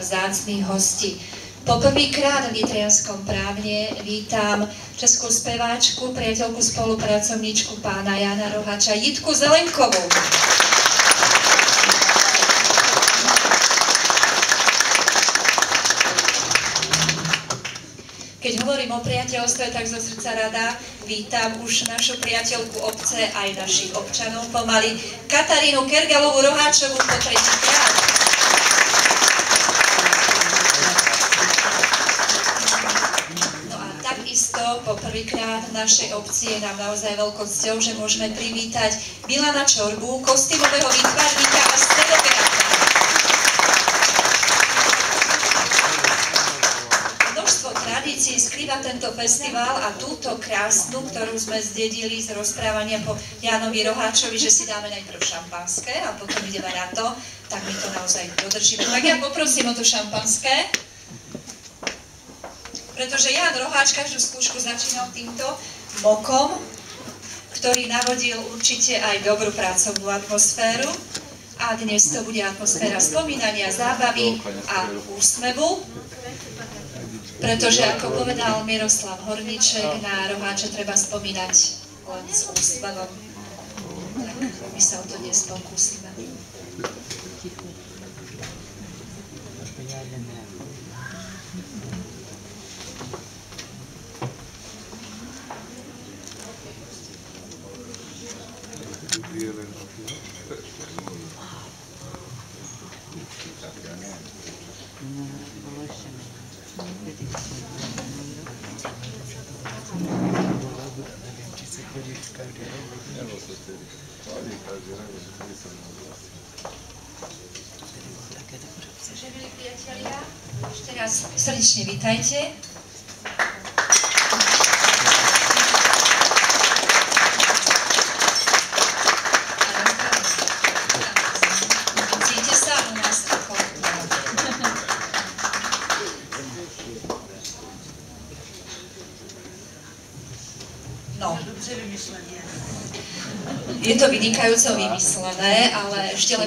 vzácnych hostí. Poprvýkrát v Nitrianskom Právne vítam českú speváčku, priateľku, spolupracovníčku pána Jana Roháča, Jitku Zelenkovú. Keď hovorím o priateľstve, tak zo srdca rada vítam už našu priateľku obce, aj našich občanov pomaly, Katarínu Kergalovú Roháčovú po tretíkrát. No a takisto po prvýkrát v našej obci je nám naozaj veľkou cťou, že môžeme privítať Milana Čorbu, kostýmového výtvarníka a scenového. Tradícií skrýva tento festival a túto krásnu, ktorú sme zdedili z rozprávania po Jánovi Roháčovi, že si dáme najprv šampanské a potom ideme na to, tak my to naozaj dodržíme. Tak ja poprosím o to šampanské, pretože Ján Roháč každú skúšku začínal týmto mokom, ktorý navodil určite aj dobrú pracovnú atmosféru. A dnes to bude atmosféra spomínania, zábavy a úsmevu. Pretože, ako povedal Miroslav Horníček, na Roháča treba spomínať len s úsmevom. Tak my sa o to dnes pokúsime. Takže, milí priatelia, ešte raz srdečne vítajte. Cíte sa u nás ako? No. Je to vynikajúco vymyslené, ale ešte